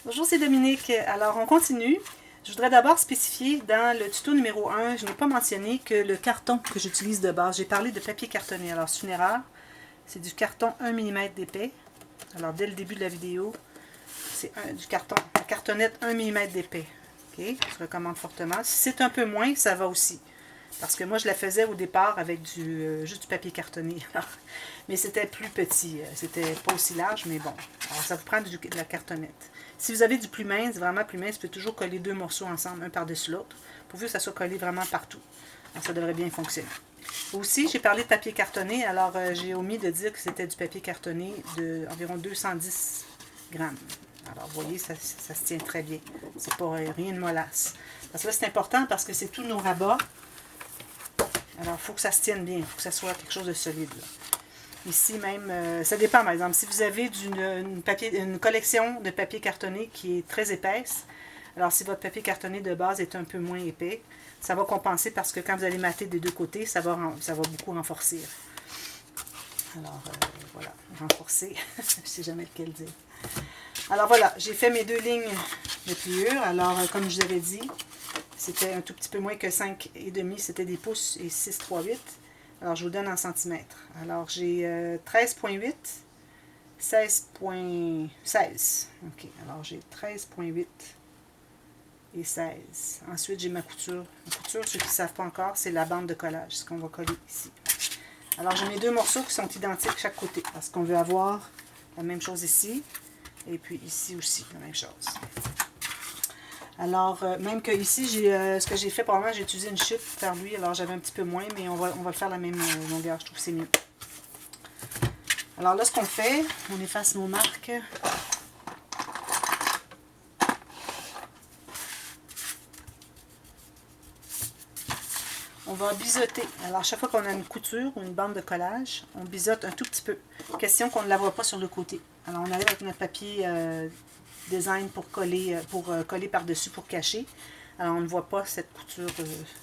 Bonjour, c'est Dominique. Alors, on continue. Je voudrais d'abord spécifier dans le tuto numéro 1, je n'ai pas mentionné que le carton que j'utilise de base, j'ai parlé de papier cartonné. Alors, c'est une erreur. C'est du carton 1 mm d'épais. Alors, dès le début de la vidéo, c'est du carton, la cartonnette 1 mm d'épais. OK? Je recommande fortement. Si c'est un peu moins, ça va aussi. Parce que moi, je la faisais au départ avec juste du papier cartonné. Mais c'était plus petit. C'était pas aussi large, mais bon. Alors, ça vous prend de la cartonnette. Si vous avez du plus mince, vraiment plus mince, vous pouvez toujours coller deux morceaux ensemble, un par-dessus l'autre, pourvu que ça soit collé vraiment partout. Alors, ça devrait bien fonctionner. Aussi, j'ai parlé de papier cartonné. Alors, j'ai omis de dire que c'était du papier cartonné d'environ 210 grammes. Alors, vous voyez, ça se tient très bien. C'est pas rien de mollasse. Parce que là, c'est important parce que c'est tous nos rabats. Alors, il faut que ça se tienne bien. Il faut que ça soit quelque chose de solide. Là. Ici même, ça dépend par exemple. Si vous avez une collection de papier cartonné qui est très épaisse, alors si votre papier cartonné de base est un peu moins épais, ça va compenser parce que quand vous allez mater des deux côtés, ça va beaucoup renforcer. Alors voilà, renforcer, je ne sais jamais lequel dire. Alors voilà, j'ai fait mes deux lignes de pliure. Alors comme je vous avais dit, c'était un tout petit peu moins que 5,5, c'était des pouces et 6,38. Alors, je vous donne en centimètres. Alors, j'ai 13,8, 16,16. OK, alors j'ai 13,8 et 16. Ensuite, j'ai ma couture. Ma couture, ceux qui ne savent pas encore, c'est la bande de collage, ce qu'on va coller ici. Alors, j'ai mes deux morceaux qui sont identiques chaque côté, parce qu'on veut avoir la même chose ici, et puis ici aussi, la même chose. Alors, même que ici, ce que j'ai fait, probablement, j'ai utilisé une chute par lui. Alors, j'avais un petit peu moins, mais on va faire la même longueur. Je trouve que c'est mieux. Alors là, ce qu'on fait, on efface nos marques. On va biseauter. Alors, chaque fois qu'on a une couture ou une bande de collage, on biseaute un tout petit peu. Question qu'on ne la voit pas sur le côté. Alors, on arrive avec notre papier design pour coller par-dessus, pour cacher. Alors, on ne voit pas cette couture,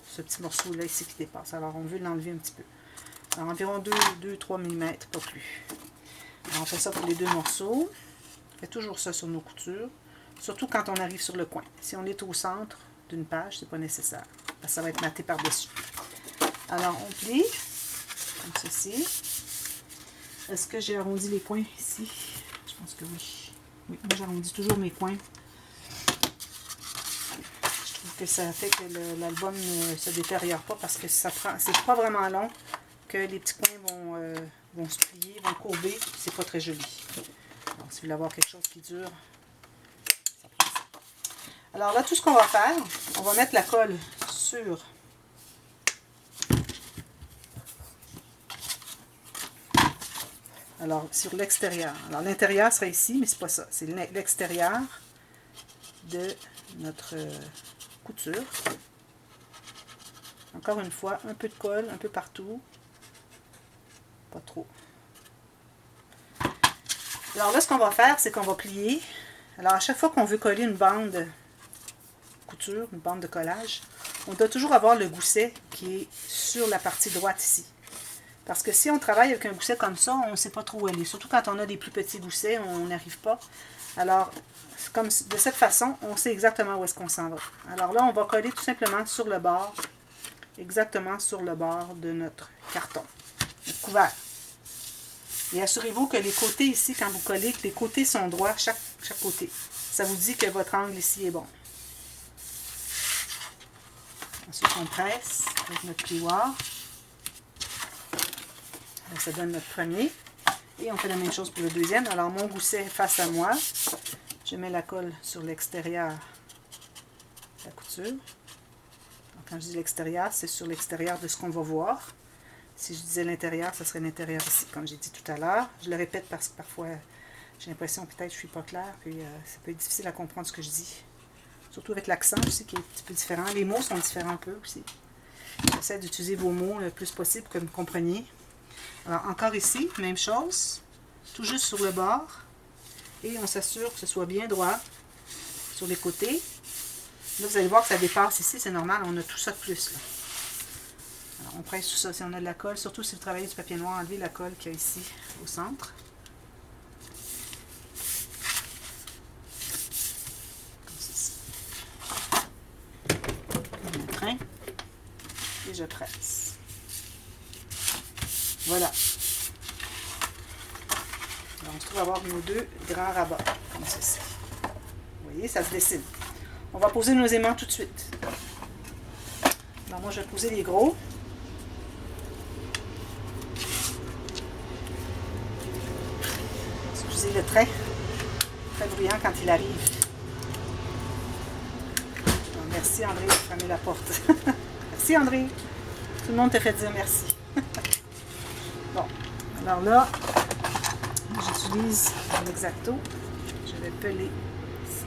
ce petit morceau-là ici qui dépasse. Alors, on veut l'enlever un petit peu. Alors, environ 2-3 mm, pas plus. Alors, on fait ça pour les deux morceaux. On fait toujours ça sur nos coutures. Surtout quand on arrive sur le coin. Si on est au centre d'une page, c'est pas nécessaire. Parce que ça va être maté par-dessus. Alors, on plie, comme ceci. Est-ce que j'ai arrondi les coins ici? Je pense que oui. Oui, moi j'arrondis toujours mes coins. Je trouve que ça fait que l'album ne se détériore pas parce que c'est pas vraiment long que les petits coins vont se plier, vont courber. C'est pas très joli. Donc, si vous voulez avoir quelque chose qui dure, ça prend ça. Alors là, tout ce qu'on va faire, on va mettre la colle sur l'extérieur. Alors l'intérieur sera ici, mais c'est pas ça. C'est l'extérieur de notre couture. Encore une fois, un peu de colle, un peu partout. Pas trop. Alors là, ce qu'on va faire, c'est qu'on va plier. Alors à chaque fois qu'on veut coller une bande couture, une bande de collage, on doit toujours avoir le gousset qui est sur la partie droite ici. Parce que si on travaille avec un gousset comme ça, on ne sait pas trop où aller. Surtout quand on a des plus petits goussets, on n'arrive pas. Alors, de cette façon, on sait exactement où est-ce qu'on s'en va. Alors là, on va coller tout simplement sur le bord, exactement sur le bord de notre carton, notre couvert. Et assurez-vous que les côtés ici, quand vous collez, que les côtés sont droits, chaque côté. Ça vous dit que votre angle ici est bon. Ensuite, on presse avec notre plioir. Ça donne notre premier. Et on fait la même chose pour le deuxième. Alors, mon gousset face à moi. Je mets la colle sur l'extérieur de la couture. Donc, quand je dis l'extérieur, c'est sur l'extérieur de ce qu'on va voir. Si je disais l'intérieur, ce serait l'intérieur ici, comme j'ai dit tout à l'heure. Je le répète parce que parfois, j'ai l'impression peut-être que je ne suis pas claire. Puis, ça peut être difficile à comprendre ce que je dis. Surtout avec l'accent aussi qui est un petit peu différent. Les mots sont différents un peu aussi. J'essaie d'utiliser vos mots le plus possible pour que vous compreniez. Alors, encore ici, même chose. Tout juste sur le bord. Et on s'assure que ce soit bien droit sur les côtés. Là, vous allez voir que ça dépasse ici. C'est normal, on a tout ça de plus. Là. Alors, on presse tout ça si on a de la colle. Surtout si vous travaillez du papier noir, enlevez la colle qu'il y a ici au centre. train et je presse. Voilà. Alors, on se trouve avoir nos 2 grands rabats, comme ceci. Vous voyez, ça se dessine. On va poser nos aimants tout de suite. Alors, moi, je vais poser les gros. Excusez le train. Très bruyant quand il arrive. Alors, merci André de fermer la porte. Merci André. Tout le monde te fait dire merci. Bon, alors là, j'utilise un X-Acto. Je vais peler ici.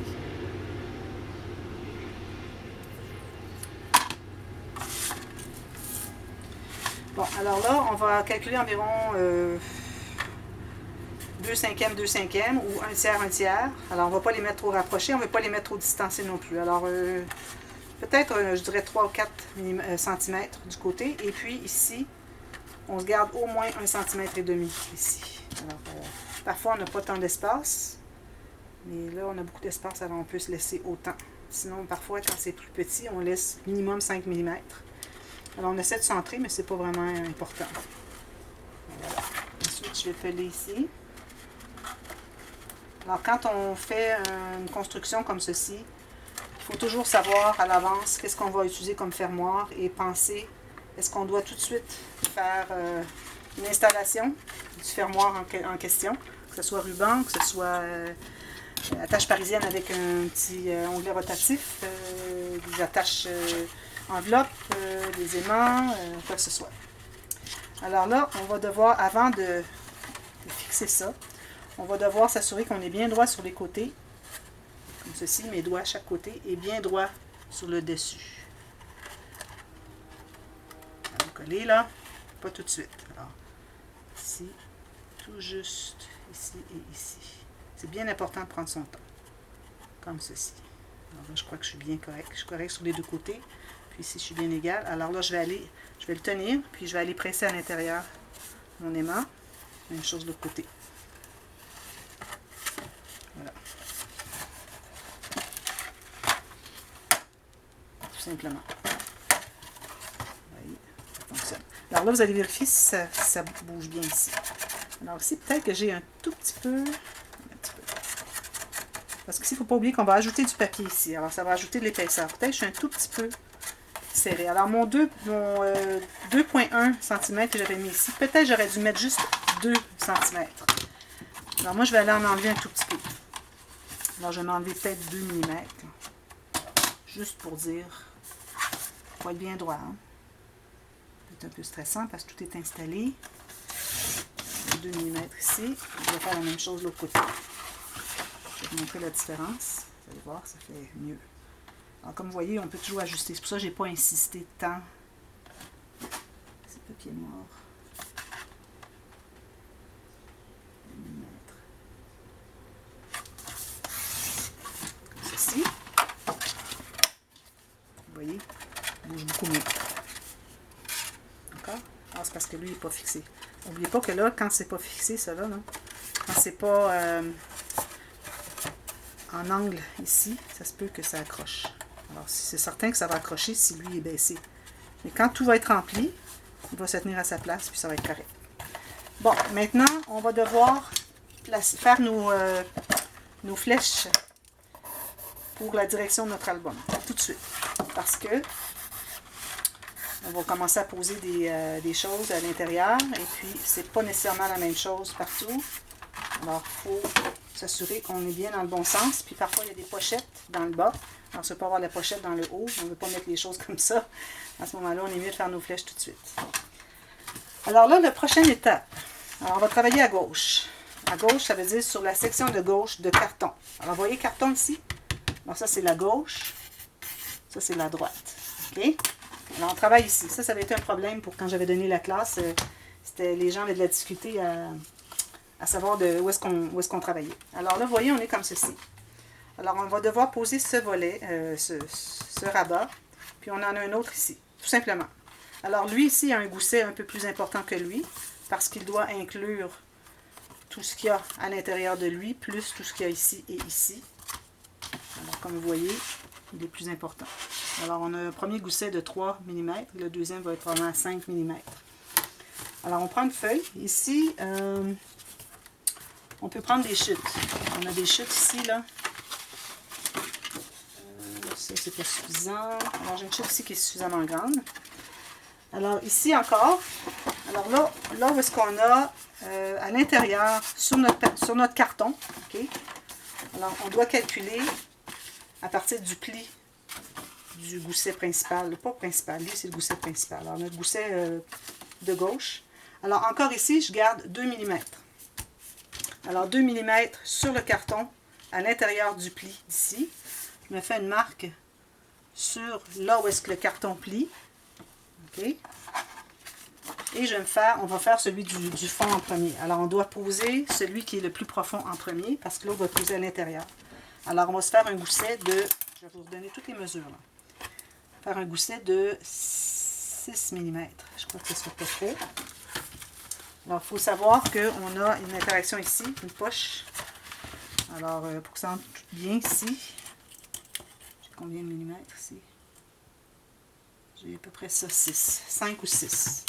Bon, alors là, on va calculer environ 2/5, 2/5 ou 1/3, 1/3. Alors, on ne va pas les mettre trop rapprochés, on ne veut pas les mettre trop distancés non plus. Alors, peut-être, je dirais 3 ou 4 cm du côté. Et puis, ici, on se garde au moins 1,5 cm ici. Alors, parfois, on n'a pas tant d'espace. Mais là, on a beaucoup d'espace, alors on peut se laisser autant. Sinon, parfois, quand c'est plus petit, on laisse minimum 5 mm. Alors, on essaie de centrer, mais c'est pas vraiment important. Voilà. Ensuite, je vais peler ici. Alors, quand on fait une construction comme ceci, il faut toujours savoir à l'avance qu'est-ce qu'on va utiliser comme fermoir et penser, est-ce qu'on doit tout de suite faire une installation du fermoir en question, que ce soit ruban, que ce soit attache parisienne avec un petit onglet rotatif, des attaches enveloppes, des aimants, quoi que ce soit. Alors là, on va devoir, avant de fixer ça, on va devoir s'assurer qu'on est bien droit sur les côtés, comme ceci, mes doigts à chaque côté, et bien droit sur le dessus. On va coller là, pas tout de suite. Alors, ici, tout juste, ici et ici. C'est bien important de prendre son temps, comme ceci. Alors là, je crois que je suis bien correct. Je suis correct sur les deux côtés, puis ici, je suis bien égal. Alors là, je vais le tenir, puis je vais aller presser à l'intérieur mon aimant. Même chose de l'autre côté. Voilà. Tout simplement. Vous voyez, ça fonctionne. Alors là, vous allez vérifier si ça bouge bien ici. Alors ici, peut-être que j'ai un tout petit peu... Parce qu'ici, il ne faut pas oublier qu'on va ajouter du papier ici. Alors, ça va ajouter de l'épaisseur. Peut-être que je suis un tout petit peu serré. Alors, mon 2,1 cm que j'avais mis ici, peut-être j'aurais dû mettre juste 2 cm. Alors, moi, je vais aller en enlever un tout petit peu. Alors, je vais m'enlever peut-être 2 mm. Juste pour dire, il faut être bien droit. Hein? C'est un peu stressant parce que tout est installé. 2 mm ici. Je vais faire la même chose de l'autre côté. Je vais vous montrer la différence. Vous allez voir, ça fait mieux. Alors, comme vous voyez, on peut toujours ajuster. C'est pour ça que je n'ai pas insisté tant. C'est papier noir. Comme ceci. Vous voyez, il bouge beaucoup mieux. D'accord? Alors, c'est parce que lui, il n'est pas fixé. N'oubliez pas que là, quand c'est pas fixé, ça là, quand c'est pas en angle ici, ça se peut que ça accroche. Alors, c'est certain que ça va accrocher si lui est baissé. Mais quand tout va être rempli, il va se tenir à sa place, puis ça va être correct. Bon, maintenant, on va devoir faire nos flèches pour la direction de notre album. Tout de suite. Parce que on va commencer à poser des choses à l'intérieur. Et puis, c'est pas nécessairement la même chose partout. Alors, il faut s'assurer qu'on est bien dans le bon sens. Puis parfois, il y a des pochettes dans le bas. Alors, ça peut avoir la pochette dans le haut. On ne veut pas mettre les choses comme ça. À ce moment-là, on est mieux de faire nos flèches tout de suite. Alors là, la prochaine étape. Alors, on va travailler à gauche. À gauche, ça veut dire sur la section de gauche de carton. Alors, vous voyez carton ici? Alors, ça, c'est la gauche. Ça, c'est la droite. OK? Alors, on travaille ici. Ça avait été un problème pour quand j'avais donné la classe. C'était les gens avaient de la difficulté à savoir où est-ce qu'on travaillait. Alors là, vous voyez, on est comme ceci. Alors, on va devoir poser ce volet, ce rabat, puis on en a un autre ici, tout simplement. Alors, lui, ici, il a un gousset un peu plus important que lui, parce qu'il doit inclure tout ce qu'il y a à l'intérieur de lui, plus tout ce qu'il y a ici et ici. Alors, comme vous voyez, il est plus important. Alors, on a un premier gousset de 3 mm. Le deuxième va être probablement à 5 mm. Alors, on prend une feuille. Ici, on peut prendre des chutes. On a des chutes ici, là. Ça, c'est pas suffisant. Alors, j'ai une chute ici qui est suffisamment grande. Alors, ici encore. Alors là où est-ce qu'on a à l'intérieur, sur notre carton, OK? Alors, on doit calculer à partir du pli du gousset principal. Pas principal, lui, c'est le gousset principal. Alors, notre gousset de gauche. Alors, encore ici, je garde 2 mm. Alors, 2 mm sur le carton, à l'intérieur du pli d'ici. Je me fais une marque sur là où est-ce que le carton plie. OK? Et on va faire celui du fond en premier. Alors, on doit poser celui qui est le plus profond en premier, parce que l'autre va poser à l'intérieur. Alors, on va se faire un gousset de, je vais vous donner toutes les mesures, là. Faire un gousset de 6 mm. Je crois que ce sera pas trop. Alors, il faut savoir qu'on a une interaction ici, une poche. Alors, pour que ça entre tout bien ici, j'ai combien de millimètres ici? J'ai à peu près ça, 6, 5 ou 6.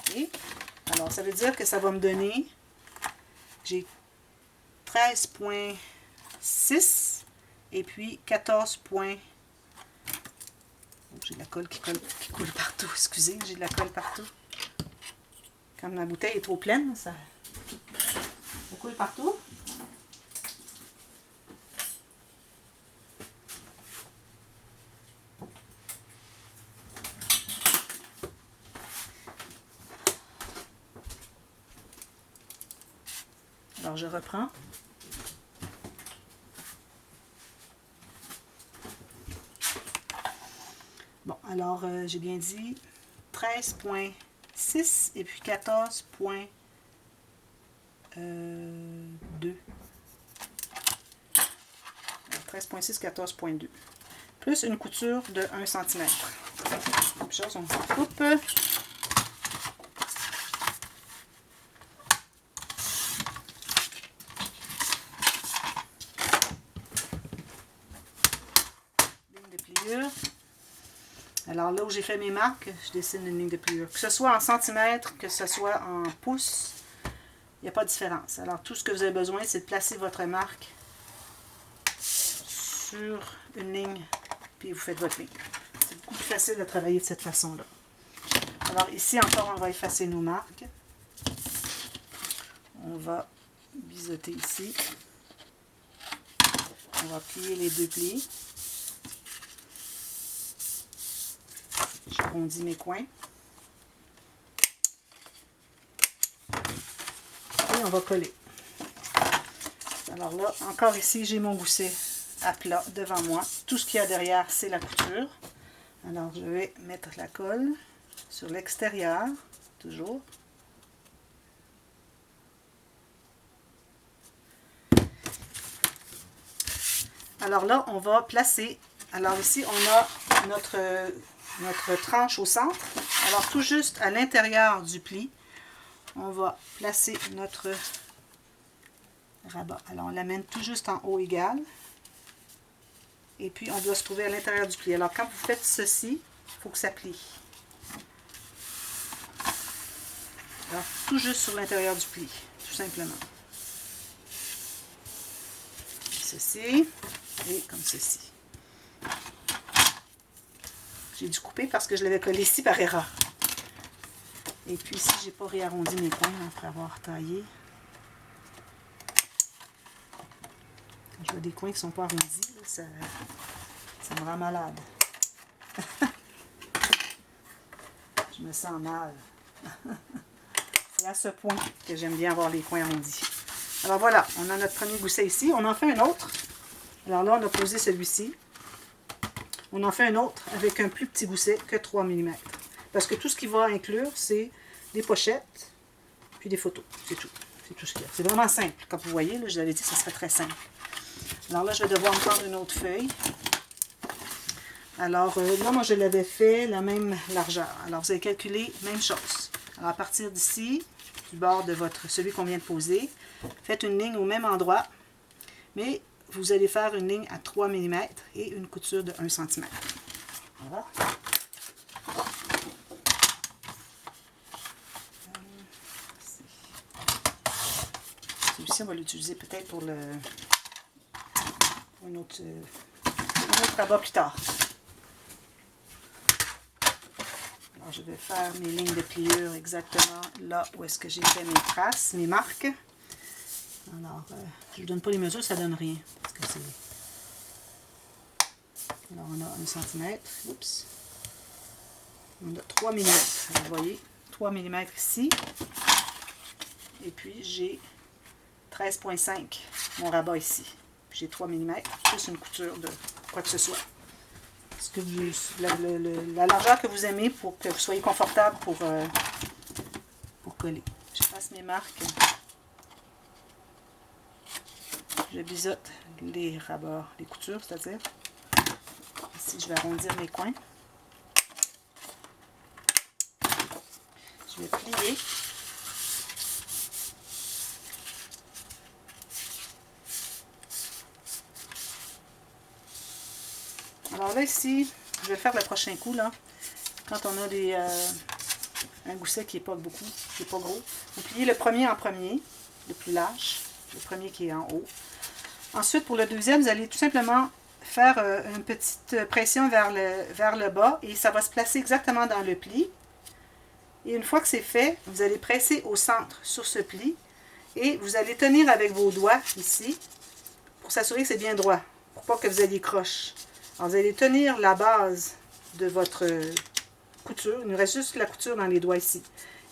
Okay. Alors, ça veut dire que ça va me donner, j'ai 13,6 et puis 14. Oh, j'ai de la colle qui coule partout. Excusez, j'ai de la colle partout. Quand ma bouteille est trop pleine, ça coule partout. Alors, je reprends. Bon, alors, j'ai bien dit 13,6 et puis 14,2. 13,6, 14,2. Plus une couture de 1 cm. Même chose, on coupe. Alors là où j'ai fait mes marques, je dessine une ligne de pliure. Que ce soit en centimètres, que ce soit en pouces, il n'y a pas de différence. Alors tout ce que vous avez besoin, c'est de placer votre marque sur une ligne, puis vous faites votre ligne. C'est beaucoup plus facile de travailler de cette façon-là. Alors ici encore, on va effacer nos marques. On va biseauter ici. On va plier les deux plis. J'arrondis mes coins. Et on va coller. Alors là, encore ici, j'ai mon gousset à plat devant moi. Tout ce qu'il y a derrière, c'est la couture. Alors, je vais mettre la colle sur l'extérieur, toujours. Alors là, on va placer. Alors ici, on a notre tranche au centre. Alors, tout juste à l'intérieur du pli, on va placer notre rabat. Alors, on l'amène tout juste en haut égal. Et puis, on doit se trouver à l'intérieur du pli. Alors, quand vous faites ceci, il faut que ça plie. Alors, tout juste sur l'intérieur du pli, tout simplement. Ceci et comme ceci. J'ai dû couper parce que je l'avais collé ici par erreur. Et puis ici, je n'ai pas réarrondi mes coins après avoir taillé. Quand je vois des coins qui ne sont pas arrondis, là, ça me rend malade. Je me sens mal. C'est à ce point que j'aime bien avoir les coins arrondis. Alors voilà, on a notre premier gousset ici. On en fait un autre. Alors là, on a posé celui-ci. On en fait un autre avec un plus petit gousset que 3 mm. Parce que tout ce qu'il va inclure, c'est des pochettes, puis des photos. C'est tout. C'est tout ce qu'il y a. C'est vraiment simple. Comme vous voyez, là, je l'avais dit que ce serait très simple. Alors là, je vais devoir me prendre une autre feuille. Alors là, moi, je l'avais fait la même largeur. Alors, vous allez calculer même chose. Alors, à partir d'ici, du bord de celui qu'on vient de poser, faites une ligne au même endroit, mais vous allez faire une ligne à 3 mm et une couture de 1 cm. Voilà. Celui-ci, on va l'utiliser peut-être pour un autre rabat plus tard. Alors, je vais faire mes lignes de pliure exactement là où est-ce que j'ai fait mes traces, mes marques. Alors, je ne donne pas les mesures, ça ne donne rien. Parce que c'est... Alors, on a 1 cm. Oups. On a 3 mm. Vous voyez, 3 mm ici. Et puis, j'ai 13,5 mon rabat ici. Puis, j'ai 3 mm, plus une couture de quoi que ce soit. Ce que vous, la largeur que vous aimez pour que vous soyez confortable pour coller. Je passe mes marques. Je biseaute les rabats, les coutures, c'est-à-dire. Ici, je vais arrondir mes coins. Je vais plier. Alors là, ici, je vais faire le prochain coup, là. Quand on a un gousset qui n'est pas beaucoup, qui n'est pas gros. Vous pliez le premier en premier, le plus large, le premier qui est en haut. Ensuite, pour le deuxième, vous allez tout simplement faire une petite pression vers le bas et ça va se placer exactement dans le pli. Et une fois que c'est fait, vous allez presser au centre sur ce pli et vous allez tenir avec vos doigts ici pour s'assurer que c'est bien droit, pour pas que vous ayez croche. Alors, vous allez tenir la base de votre couture. Il nous reste juste la couture dans les doigts ici.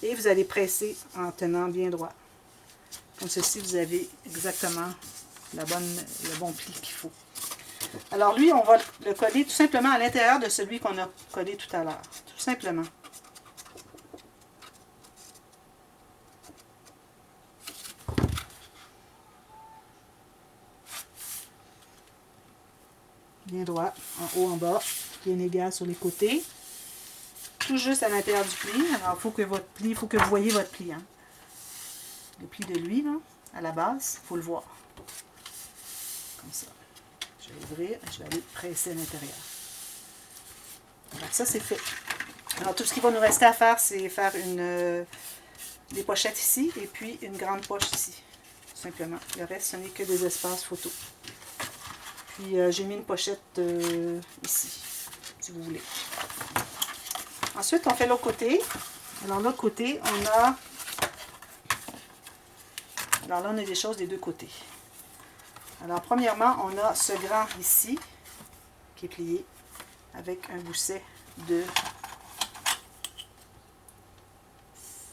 Et vous allez presser en tenant bien droit. Comme ceci, vous avez exactement le bon pli qu'il faut. Alors lui, on va le coller tout simplement à l'intérieur de celui qu'on a collé tout à l'heure. Tout simplement. Bien droit, en haut, en bas, bien égal sur les côtés. Tout juste à l'intérieur du pli. Alors, il faut que vous voyez votre pli. Hein. Le pli de lui, là, à la base, il faut le voir. Comme ça. Je vais ouvrir et je vais aller presser à l'intérieur. Alors, ça, c'est fait. Alors, tout ce qu'il va nous rester à faire, c'est faire des pochettes ici et puis une grande poche ici. Tout simplement. Le reste, ce n'est que des espaces photo. Puis, j'ai mis une pochette ici, si vous voulez. Ensuite, on fait l'autre côté. Alors, l'autre côté, on a... Alors là, on a des choses des deux côtés. Alors, premièrement, on a ce grand ici, qui est plié, avec un gousset de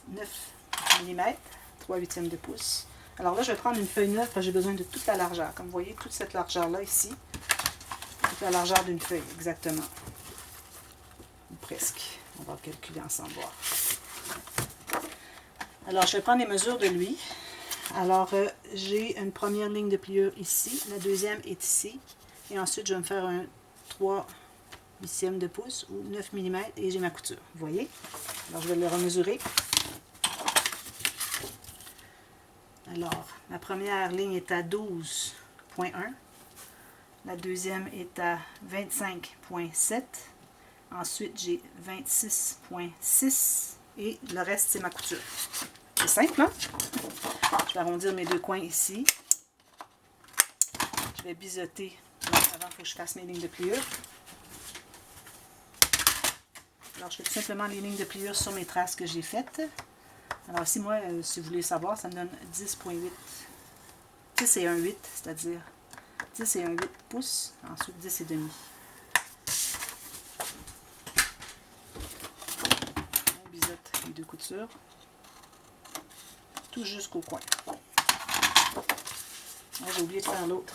9 mm, 3/8 de pouce. Alors là, je vais prendre une feuille neuve parce que j'ai besoin de toute la largeur. Comme vous voyez, toute cette largeur-là ici, toute la largeur d'une feuille, exactement. Ou presque. On va calculer ensemble, voir. Alors, je vais prendre les mesures de lui. Alors, j'ai une première ligne de pliure ici, la deuxième est ici, et ensuite, je vais me faire un 3/8 de pouce ou 9 mm et j'ai ma couture. Vous voyez? Alors, je vais le remesurer. Alors, ma première ligne est à 12,1. La deuxième est à 25,7. Ensuite, j'ai 26,6 et le reste, c'est ma couture. C'est simple, hein? Je vais arrondir mes deux coins ici. Je vais biseauter. Avant, il faut que je fasse mes lignes de pliure. Alors, je fais tout simplement les lignes de pliure sur mes traces que j'ai faites. Alors ici, moi, si vous voulez savoir, ça me donne 10,8. 10 et 1,8, c'est-à-dire 10 et 1,8 pouces. Ensuite, 10 et demi. On biseaute les deux coutures. Tout jusqu'au coin. J'ai oublié de faire l'autre.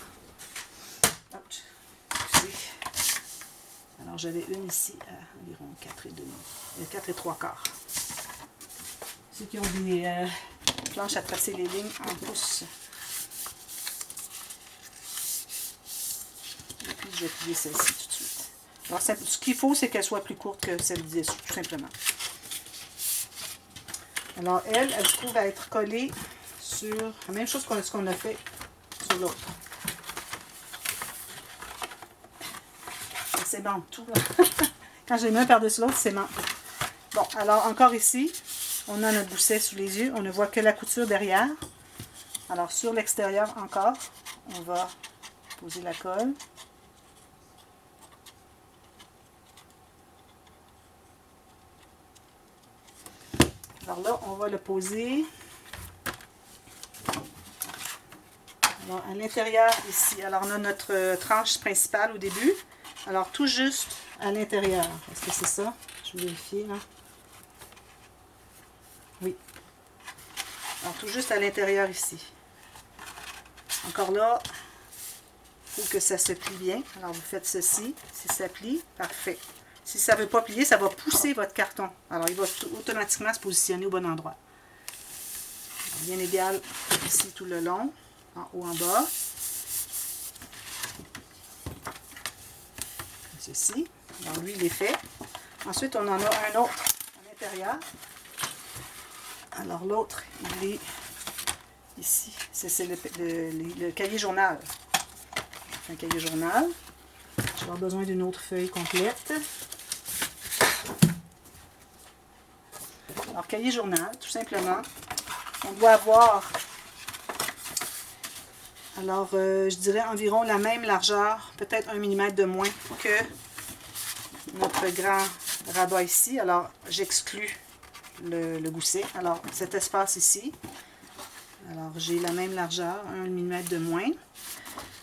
Alors, j'avais une ici à environ 4,5. 4 et 3/4. Ceux qui ont des planches à tracer les lignes en pouces. Et puis, je vais plier celle-ci tout de suite. Alors, ce qu'il faut, c'est qu'elle soit plus courte que celle du dessus, tout simplement. Alors, elle se trouve à être collée sur la même chose qu'on a fait sur l'autre. C'est bon, tout. Quand je les mets un par-dessus l'autre, c'est mort. Bon, alors encore ici, on a notre gousset sous les yeux. On ne voit que la couture derrière. Alors sur l'extérieur encore, on va poser la colle. Alors là, on va le poser. Alors, à l'intérieur, ici, alors on a notre tranche principale au début. Alors, tout juste à l'intérieur. Est-ce que c'est ça? Je vais vérifier, là. Oui. Alors, tout juste à l'intérieur, ici. Encore là, il faut que ça se plie bien. Alors, vous faites ceci. Si ça plie, parfait. Si ça ne veut pas plier, ça va pousser votre carton. Alors, il va automatiquement se positionner au bon endroit. Alors, bien égal ici tout le long. En haut, en bas. Comme ceci. Alors, lui, il est fait. Ensuite, on en a un autre à l'intérieur. Alors, l'autre, il est ici. C'est le cahier journal. C'est un cahier journal. Je vais avoir besoin d'une autre feuille complète. Alors, cahier journal, tout simplement. On doit avoir... Alors, je dirais environ la même largeur, peut-être 1 mm de moins que notre grand rabat ici. Alors, j'exclus le gousset. Alors, cet espace ici. Alors, j'ai la même largeur, 1 mm de moins.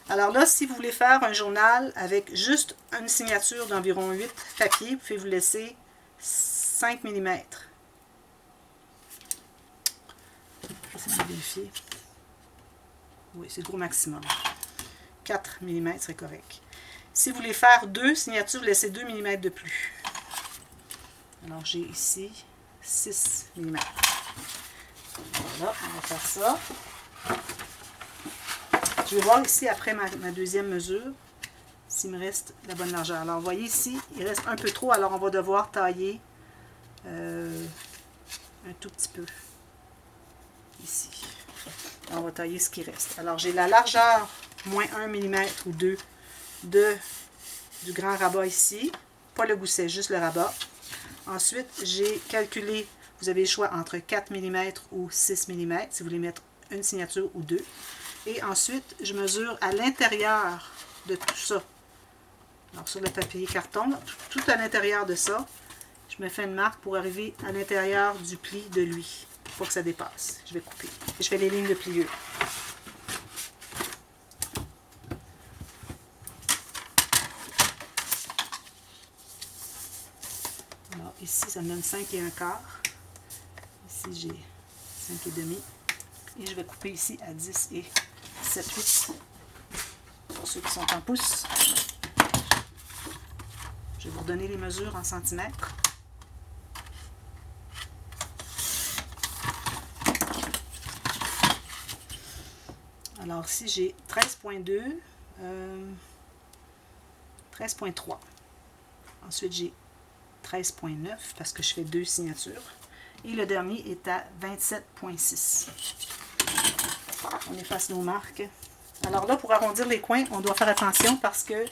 Alors là, si vous voulez faire un journal avec juste une signature d'environ 8 papiers, vous pouvez vous laisser 5 mm. Je vais vérifier. Oui, c'est le gros maximum. 4 mm serait correct. Si vous voulez faire 2 signatures, vous laissez 2 mm de plus. Alors, j'ai ici 6 mm. Voilà, on va faire ça. Je vais voir ici, après ma deuxième mesure, s'il me reste la bonne largeur. Alors, vous voyez ici, il reste un peu trop, alors on va devoir tailler un tout petit peu. Ici. On va tailler ce qui reste. Alors, j'ai la largeur moins 1 mm ou 2 du grand rabat ici. Pas le gousset, juste le rabat. Ensuite, j'ai calculé, vous avez le choix entre 4 mm ou 6 mm, si vous voulez mettre une signature ou deux. Et ensuite, je mesure à l'intérieur de tout ça. Alors, sur le papier carton, tout à l'intérieur de ça, je me fais une marque pour arriver à l'intérieur du pli de lui. Pour que ça dépasse. Je vais couper. Et je fais les lignes de pliure. Alors, ici, ça me donne 5 1/4. Ici, j'ai 5 1/2. Et je vais couper ici à 10 et 7 8. Pour ceux qui sont en pouces. Je vais vous redonner les mesures en centimètres. Alors, ici, j'ai 13,2, 13,3. Ensuite, j'ai 13,9 parce que je fais 2 signatures. Et le dernier est à 27,6. On efface nos marques. Alors là, pour arrondir les coins, on doit faire attention parce que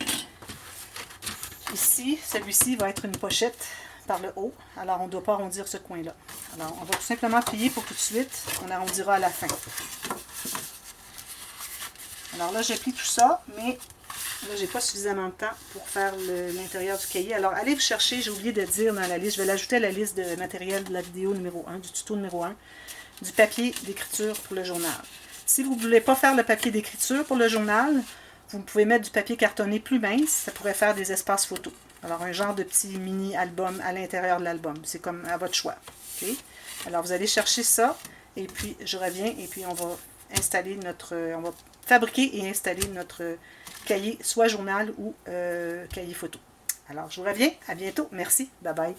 ici, celui-ci va être une pochette par le haut. Alors, on ne doit pas arrondir ce coin-là. Alors, on va tout simplement plier pour tout de suite. On arrondira à la fin. Alors là, je plie tout ça, mais là, j'ai pas suffisamment de temps pour faire l'intérieur du cahier. Alors, allez vous chercher, j'ai oublié de dire dans la liste, je vais l'ajouter à la liste de matériel de la vidéo numéro 1, du tuto numéro 1, du papier d'écriture pour le journal. Si vous ne voulez pas faire le papier d'écriture pour le journal, vous pouvez mettre du papier cartonné plus mince, ça pourrait faire des espaces photos. Alors, un genre de petit mini-album à l'intérieur de l'album, c'est comme à votre choix. Okay? Alors, vous allez chercher ça, et puis je reviens, et puis on va installer on va fabriquer et installer notre cahier, soit journal ou cahier photo. Alors, je vous reviens. À bientôt. Merci. Bye bye.